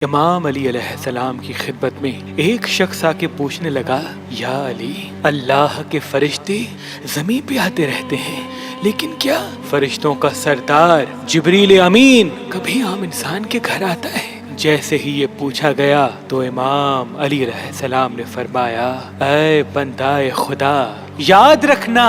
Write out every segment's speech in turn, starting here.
امام علی علیہ السلام کی خدمت میں ایک شخص آ کے پوچھنے لگا، یا علی، اللہ کے فرشتے زمین پہ آتے رہتے ہیں، لیکن کیا فرشتوں کا سردار جبریل امین کبھی عام انسان کے گھر آتا ہے؟ جیسے ہی یہ پوچھا گیا تو امام علی علیہ السلام نے فرمایا، اے بندائے خدا، یاد رکھنا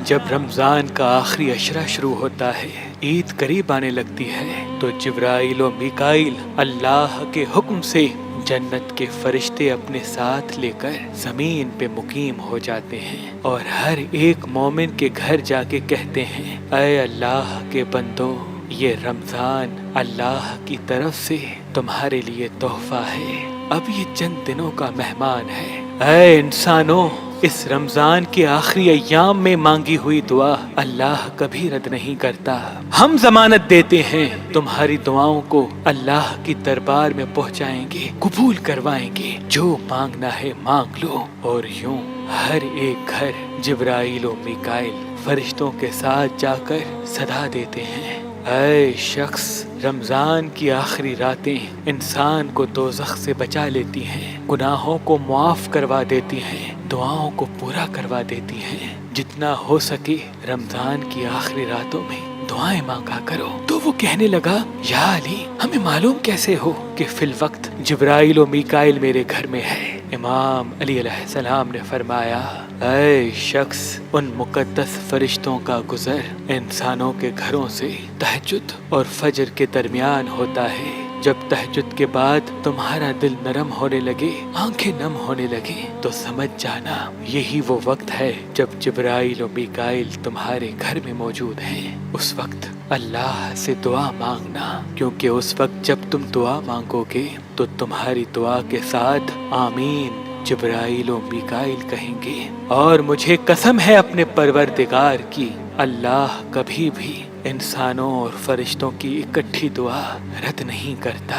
جب رمضان کا آخری عشرہ شروع ہوتا ہے، عید قریب آنے لگتی ہے، تو جبرائیل و میکائیل اللہ کے حکم سے جنت کے فرشتے اپنے ساتھ لے کر زمین پہ مقیم ہو جاتے ہیں اور ہر ایک مومن کے گھر جا کے کہتے ہیں، اے اللہ کے بندو، یہ رمضان اللہ کی طرف سے تمہارے لیے تحفہ ہے، اب یہ چند دنوں کا مہمان ہے۔ اے انسانوں، اس رمضان کے آخری ایام میں مانگی ہوئی دعا اللہ کبھی رد نہیں کرتا۔ ہم ضمانت دیتے ہیں تمہاری دعاؤں کو اللہ کی دربار میں پہنچائیں گے، قبول کروائیں گے، جو مانگنا ہے مانگ لو۔ اور یوں ہر ایک گھر جبرائیل و میکائیل فرشتوں کے ساتھ جا کر صدا دیتے ہیں، اے شخص، رمضان کی آخری راتیں انسان کو دوزخ سے بچا لیتی ہیں، گناہوں کو معاف کروا دیتی ہیں، دعاؤں کو پورا کروا دیتی ہیں۔ جتنا ہو سکے رمضان کی آخری راتوں میں دعائیں مانگا کرو۔ تو وہ کہنے لگا، یا علی، ہمیں معلوم کیسے ہو کہ فی الوقت جبرائیل و میکائیل میرے گھر میں ہے؟ امام علی علیہ السلام نے فرمایا، اے شخص، ان مقدس فرشتوں کا گزر انسانوں کے گھروں سے تہجد اور فجر کے درمیان ہوتا ہے۔ جب تہجد کے بعد تمہارا دل نرم ہونے لگے، آنکھیں نم ہونے لگے، تو سمجھ جانا یہی وہ وقت ہے جب جبرائیل و میکائیل تمہارے گھر میں موجود ہیں۔ اس وقت اللہ سے دعا مانگنا، کیونکہ اس وقت جب تم دعا مانگو گے تو تمہاری دعا کے ساتھ آمین جبرائیل و میکائیل کہیں گے، اور مجھے قسم ہے اپنے پروردگار کی، اللہ کبھی بھی انسانوں اور فرشتوں کی اکٹھی دعا رد نہیں کرتا۔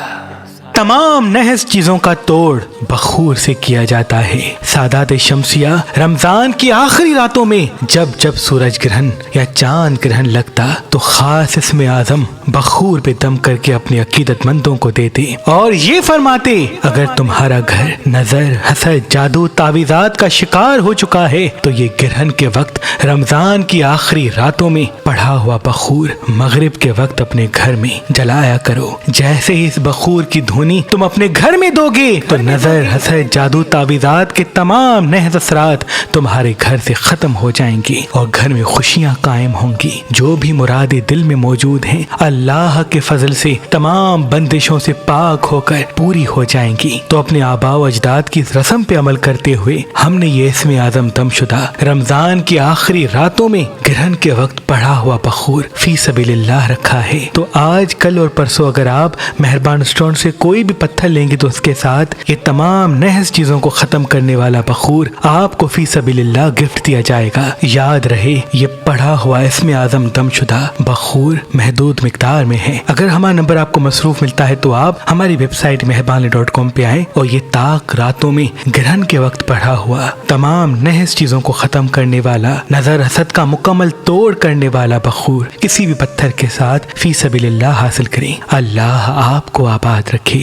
تمام نحس چیزوں کا توڑ بخور سے کیا جاتا ہے۔ سادات شمسیہ رمضان کی آخری راتوں میں جب جب سورج گرہن یا چاند گرہن لگتا تو خاص اسم اعظم بخور پہ دم کر کے اپنے عقیدت مندوں کو دیتے اور یہ فرماتے، اگر تمہارا گھر نظر، حسد، جادو، تعویذات کا شکار ہو چکا ہے تو یہ گرہن کے وقت رمضان کی آخری راتوں میں پڑھا ہوا بخور مغرب کے وقت اپنے گھر میں جلایا کرو۔ جیسے ہی اس بخور کی دھونی تم اپنے گھر میں دو گے تو نظر، حسد، جادو، تعویذات کے تمام نحس اثرات تمہارے گھر سے ختم ہو جائیں گے اور گھر میں خوشیاں قائم ہوں گی۔ جو بھی مرادیں دل میں موجود ہیں اللہ کے فضل سے تمام بندشوں سے پاک ہو کر پوری ہو جائیں گی۔ تو اپنے آباء و اجداد کی رسم پہ عمل کرتے ہوئے ہم نے یہ اسم اعظم دم شدہ رمضان کی آخری راتوں میں گرہن کے وقت پڑھا ہوا بخور فی سبیل اللہ رکھا ہے۔ تو آج، کل اور پرسوں اگر آپ مہربان اسٹون سے کوئی بھی پتھر لیں گے تو اس کے ساتھ یہ تمام نحس چیزوں کو ختم کرنے والا بخور آپ کو فی سبیل اللہ گفٹ دیا جائے گا۔ یاد رہے، یہ پڑھا ہوا اسم اعظم دم شدہ بخور محدود مقدار میں ہے۔ اگر ہمارا نمبر آپ کو مصروف ملتا ہے تو آپ ہماری ویب سائٹ مہربان.com پہ آئیں اور یہ تاک راتوں میں گرہن کے وقت پڑھا ہوا تمام نحس چیزوں کو ختم کرنے والا، نظر حسد کا مکمل توڑ کرنے والا بخور کسی بھی پتھر کے ساتھ فی سبیل اللہ حاصل کریں۔ اللہ آپ کو آباد رکھے۔